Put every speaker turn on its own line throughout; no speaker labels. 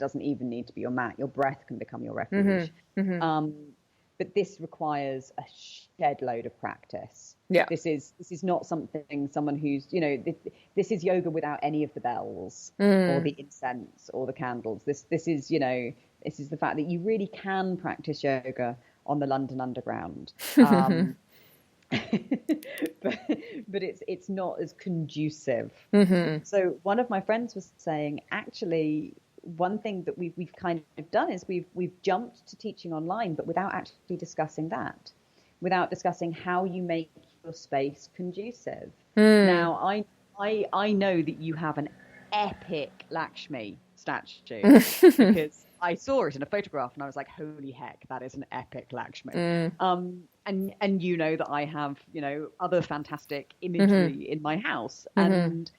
doesn't even need to be your mat. Your breath can become your refuge. But this requires a shed load of practice.
Yeah.
This is not someone who's, this is yoga without any of the bells or the incense or the candles. This is the fact that you really can practice yoga on the London Underground. But it's not as conducive. So one of my friends was saying, actually, one thing that we've kind of done is we've jumped to teaching online, but without actually discussing that, without discussing how you make your space conducive. Now, I know that you have an epic Lakshmi statue because I saw it in a photograph and I was like, holy heck, that is an epic Lakshmi. And that I have, other fantastic imagery in my house. And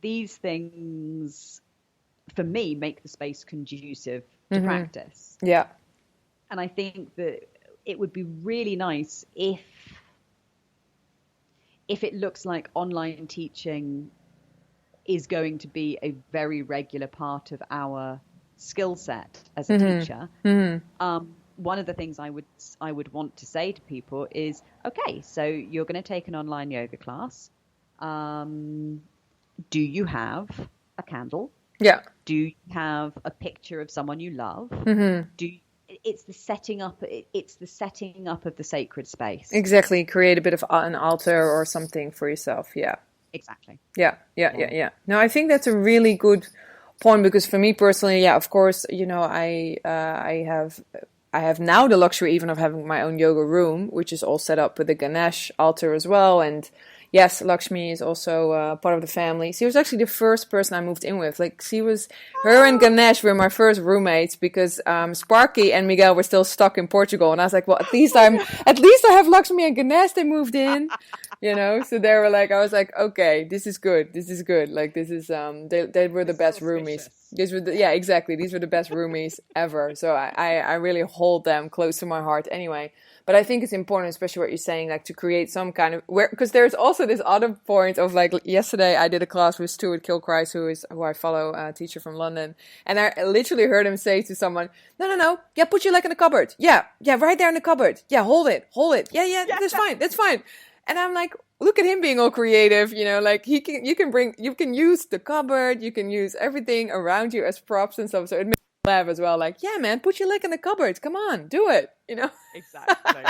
these things, for me, make the space conducive to practice.
Yeah.
And I think that it would be really nice if it looks like online teaching is going to be a very regular part of our skill set as a teacher. One of the things I would want to say to people is, okay, so you're going to take an online yoga class. Do you have a candle?
Yeah.
Do you have a picture of someone you love? It's the setting up. It's the setting up of the sacred space.
Exactly. Create a bit of an altar or something for yourself. Yeah.
Exactly.
Yeah. No, I think that's a really good point, because for me personally, yeah, of course, I have now the luxury even of having my own yoga room, which is all set up with a Ganesh altar as well. And yes, Lakshmi is also part of the family. She was actually the first person I moved in with. Like, her and Ganesh were my first roommates, because Sparky and Miguel were still stuck in Portugal. And I was like, well, at least I have Lakshmi and Ganesh. They moved in, So they were like, I was like, okay, this is good. Like, this is they were the best roomies. These were exactly. These were the best roomies ever. So I really hold them close to my heart anyway. But I think it's important, especially what you're saying, like, to create some kind of, because there's also this other point of, like, yesterday I did a class with Stuart Kilchrist, who I follow, a teacher from London, and I literally heard him say to someone, no, yeah, put your leg in the cupboard, yeah, right there in the cupboard, yeah, hold it, yeah, that's fine. And I'm like, look at him being all creative, like, you can use the cupboard, you can use everything around you as props and stuff, so it makes me laugh as well, like, yeah, man, put your leg in the cupboard, come on, do it,
Exactly.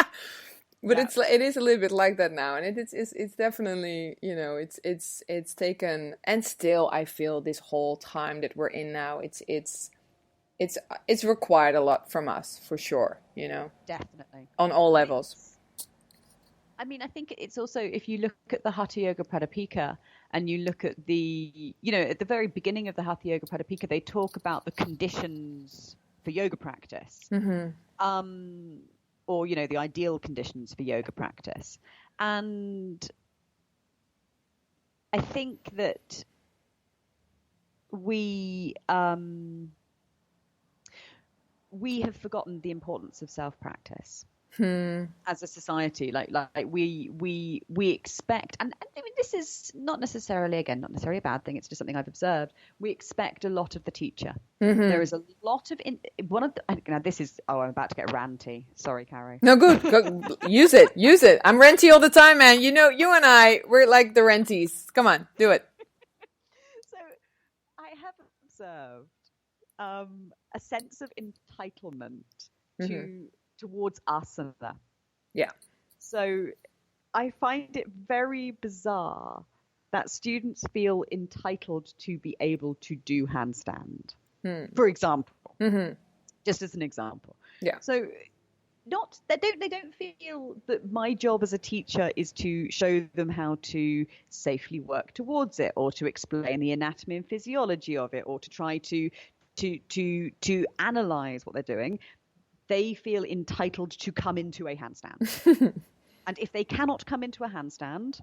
But it is a little bit like that now, and it's definitely, it's taken, and still I feel this whole time that we're in now, it's required a lot from us, for sure,
Definitely.
On all levels.
I mean, I think it's also, if you look at the Hatha Yoga Pradipika, and you look at the, at the very beginning of the Hatha Yoga Pradipika, they talk about the conditions for yoga practice. Or, the ideal conditions for yoga practice. And I think that we have forgotten the importance of self-practice as a society. Like we expect, and I mean, this is not necessarily a bad thing. It's just something I've observed. We expect a lot of the teacher. There is a lot of I'm about to get ranty. Sorry, Carrie.
No, good. Use it. I'm renty all the time, man. You and we're like the renties. Come on, do it.
So I have observed a sense of entitlement towards asana.
Yeah.
So I find it very bizarre that students feel entitled to be able to do handstand, for example, just as an example.
Yeah.
So they don't feel that my job as a teacher is to show them how to safely work towards it, or to explain the anatomy and physiology of it, or to try to analyze what they're doing. They feel entitled to come into a handstand. And if they cannot come into a handstand,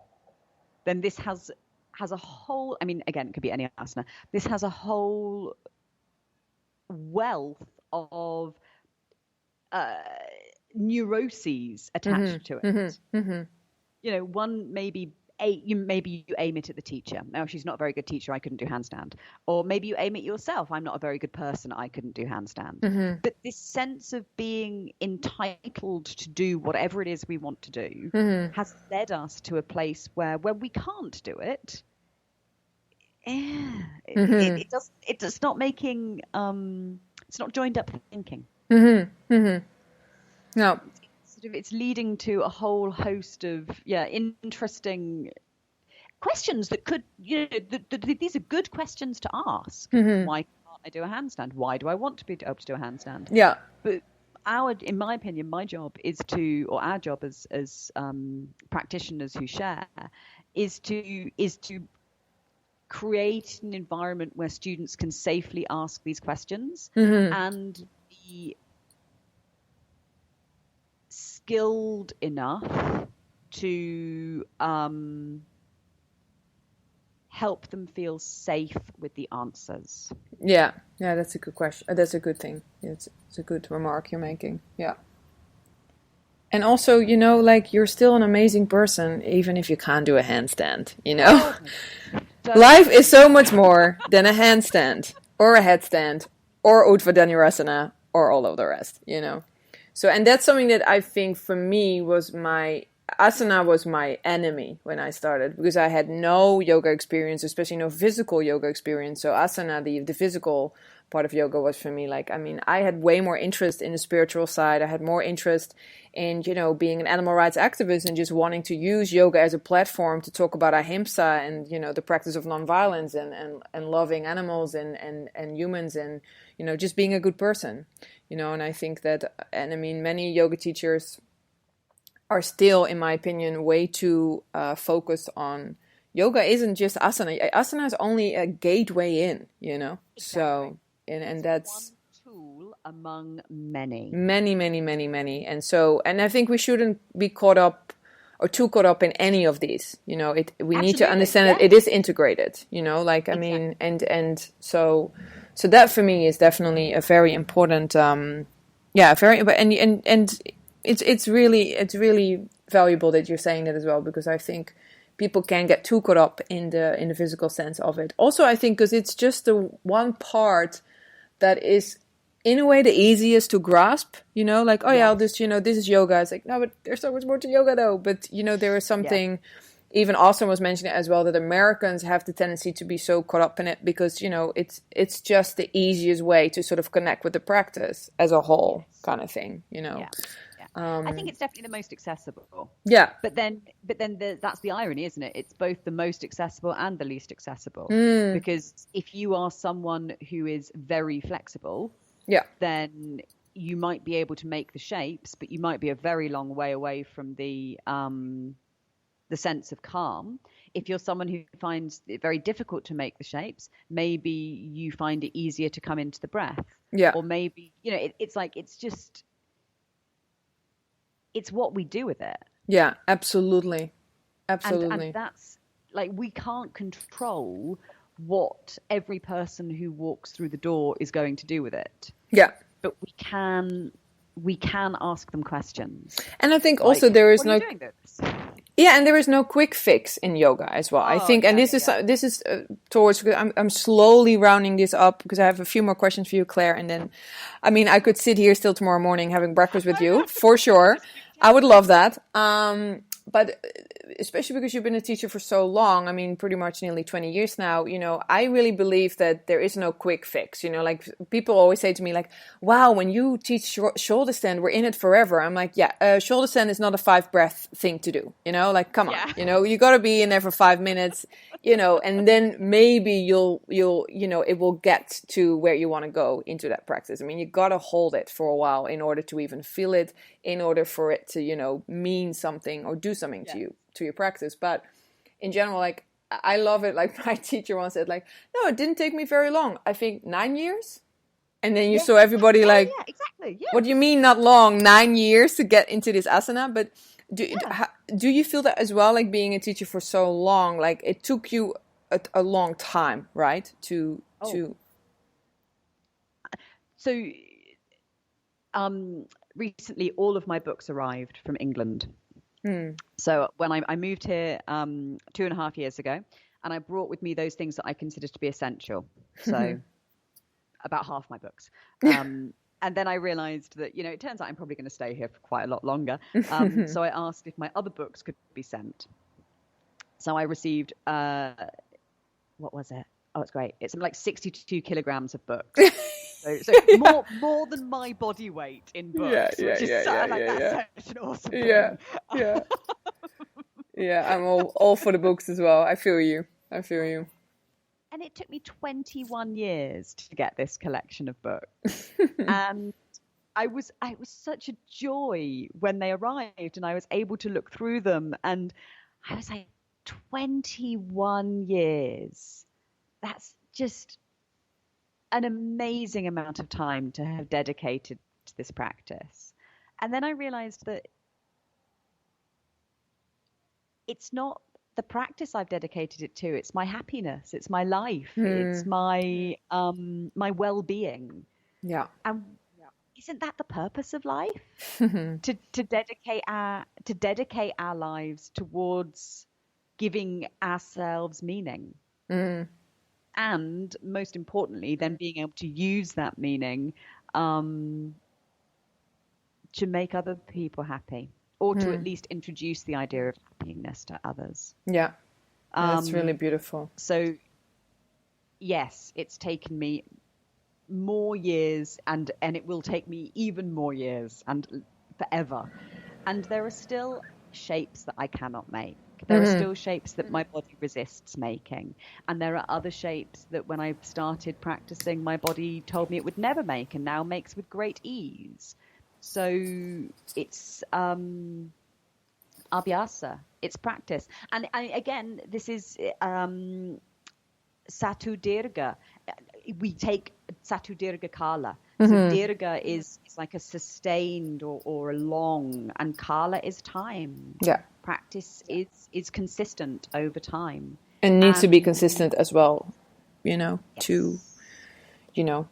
then this has a whole, I mean, again, it could be any asana. This has a whole wealth of neuroses attached to it. One may be maybe you aim it at the teacher. Now, if she's not a very good teacher, I couldn't do handstand. Or maybe you aim it yourself. I'm not a very good person. I couldn't do handstand.
Mm-hmm.
But this sense of being entitled to do whatever it is we want to do
Mm-hmm.
has led us to a place where when we can't do it,
Mm-hmm.
it's not making, it's not joined up thinking.
Mm-hmm. Mm-hmm. No.
It's leading to a whole host of interesting questions that could these are good questions to ask.
Mm-hmm.
Why can't I do a handstand? Why do I want to be able to do a handstand?
Yeah.
But in my opinion, our job as practitioners who share is to create an environment where students can safely ask these questions
Mm-hmm.
and be skilled enough to help them feel safe with the answers.
Yeah, that's a good question. That's a good thing. It's a good remark you're making. Yeah. And also, like, you're still an amazing person, even if you can't do a handstand, Life is so much more than a handstand, or a headstand, or Urdhva Dhanurasana, or all of the rest, So, and that's something that I think for me asana was my enemy when I started, because I had no yoga experience, especially no physical yoga experience. So asana, the physical part of yoga, was for me I had way more interest in the spiritual side. I had more interest in, being an animal rights activist and just wanting to use yoga as a platform to talk about ahimsa and, the practice of nonviolence and loving animals and humans and, just being a good person, and I think that, many yoga teachers are still, in my opinion, way too focused on yoga. Isn't just asana. Asana is only a gateway in,
Exactly.
So, and that's
one tool among many.
Many. And I think we shouldn't be caught up or too caught up in any of these. We need to understand that it is integrated.
Exactly.
And so that for me is definitely a very important. It's really valuable that you're saying that as well, because I think people can get too caught up in the physical sense of it. Also, I think because it's just the one part that is in a way the easiest to grasp, this is yoga. It's like, no, but there's so much more to yoga though. But, there is something, even Austin was mentioning as well, that Americans have the tendency to be so caught up in it because, it's just the easiest way to sort of connect with the practice as a whole kind of thing,
Yeah. I think it's definitely the most accessible.
Yeah.
But then that's the irony, isn't it? It's both the most accessible and the least accessible. Because if you are someone who is very flexible, then you might be able to make the shapes, but you might be a very long way away from the sense of calm. If you're someone who finds it very difficult to make the shapes, maybe you find it easier to come into the breath.
Yeah.
Or maybe, it's what we do with it.
Yeah, absolutely. And
that's we can't control what every person who walks through the door is going to do with it.
Yeah.
But we can ask them questions.
And I think also there is no...
Yeah,
and there is no quick fix in yoga as well. I think, and this is towards. I'm slowly rounding this up because I have a few more questions for you, Claire. And then, I could sit here still tomorrow morning having breakfast with you for sure. I would love that. But especially because you've been a teacher for so long, pretty much nearly 20 years now, I really believe that there is no quick fix. People always say to me wow, when you teach shoulder stand, we're in it forever. I'm like, shoulder stand is not a 5-breath thing to do, come on, you got to be in there for 5 minutes, and then maybe you'll, it will get to where you want to go into that practice. You got to hold it for a while in order to even feel it, in order for it to, mean something or do something to you, to your practice. But in general, I love it. My teacher once said, no, it didn't take me very long. I think 9 years. And then you saw everybody
exactly. Yeah.
What do you mean not long? 9 years to get into this asana? But do you feel that as well? Being a teacher for so long, it took you a long time, right?
Recently all of my books arrived from England. So when I moved here 2.5 years ago, and I brought with me those things that I considered to be essential. So about half my books. And then I realized that, it turns out I'm probably going to stay here for quite a lot longer. So I asked if my other books could be sent. So I received, what was it? Oh, it's great. It's like 62 kilograms of books. So more than my body weight in books, which is such an awesome thing.
Yeah, I'm all for the books as well. I feel you.
And it took me 21 years to get this collection of books. And it was such a joy when they arrived and I was able to look through them. And I was like, 21 years. That's just an amazing amount of time to have dedicated to this practice. And then I realized that it's not the practice I've dedicated it to. It's my happiness. It's my life. It's my my well-being.
Yeah.
And isn't that the purpose of life? to dedicate our lives towards giving ourselves meaning. And most importantly, then being able to use that meaning to make other people happy, or to at least introduce the idea of happiness to others.
Yeah, that's really beautiful.
So, yes, it's taken me more years, and it will take me even more years and forever. And there are still shapes that I cannot make. There are still shapes that my body resists making. And there are other shapes that when I started practicing, my body told me it would never make and now makes with great ease. So it's abhyasa, it's practice. And again, this is Satu Dirga. We take Satu Dirga Kala. So Dirga is like a sustained or a long, and Kala is time.
Yeah.
Practice is consistent over time.
And needs to be consistent as well,
yes.
to, you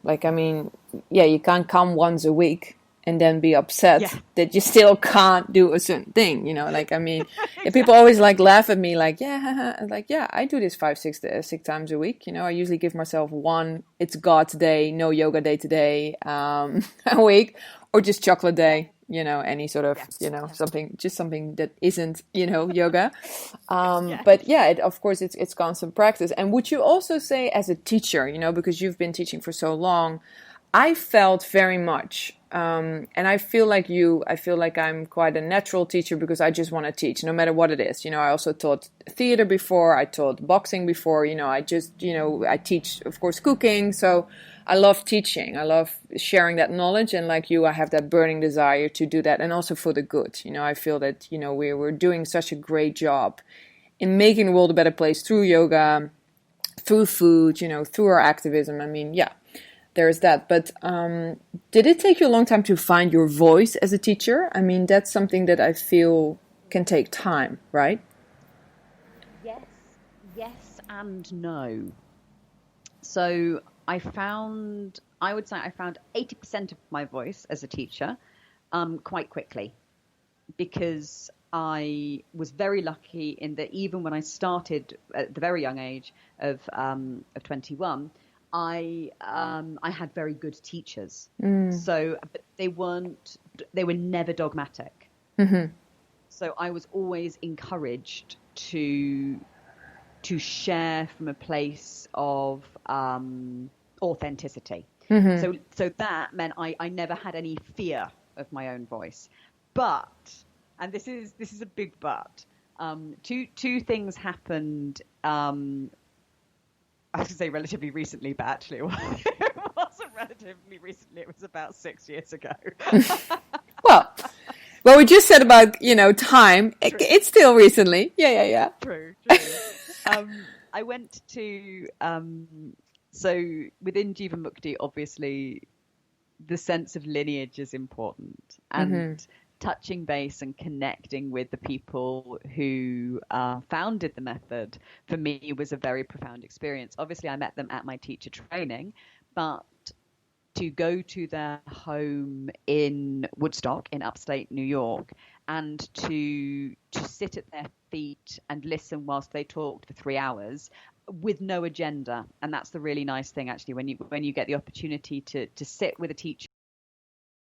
can't come once a week and then be upset that you still can't do a certain thing, exactly. People always laugh at me I do this 6 times a week. I usually give myself one, it's God's day, no yoga day today, a week, or just chocolate day, any sort of, something that isn't, yoga. But of course it's constant practice. And would you also say as a teacher, because you've been teaching for so long, I felt very much, and I feel like I'm quite a natural teacher because I just want to teach no matter what it is. I also taught theater before, I taught boxing before, I teach, of course, cooking. So I love teaching. I love sharing that knowledge. And like you, I have that burning desire to do that. And also for the good. I feel that, we're doing such a great job in making the world a better place through yoga, through food, through our activism. There's that. But did it take you a long time to find your voice as a teacher? That's something that I feel can take time, right?
Yes and no. So I would say I found 80% of my voice as a teacher quite quickly, because I was very lucky in that even when I started at the very young age of 21, I had very good teachers. So but they were never dogmatic. So I was always encouraged to share from a place of authenticity. So that meant I never had any fear of my own voice. But, and this is a big but, two things happened. I was going to say relatively recently, but actually it wasn't relatively recently. It was about 6 years ago.
Well, we just said about, time. It's still recently. Yeah.
True. I went to, so within Jivamukti, obviously, the sense of lineage is important. And touching base and connecting with the people who founded the method, for me, was a very profound experience. Obviously, I met them at my teacher training, but to go to their home in Woodstock in upstate New York and to sit at their feet and listen whilst they talked for 3 hours with no agenda. And that's the really nice thing, actually, when you get the opportunity to sit with a teacher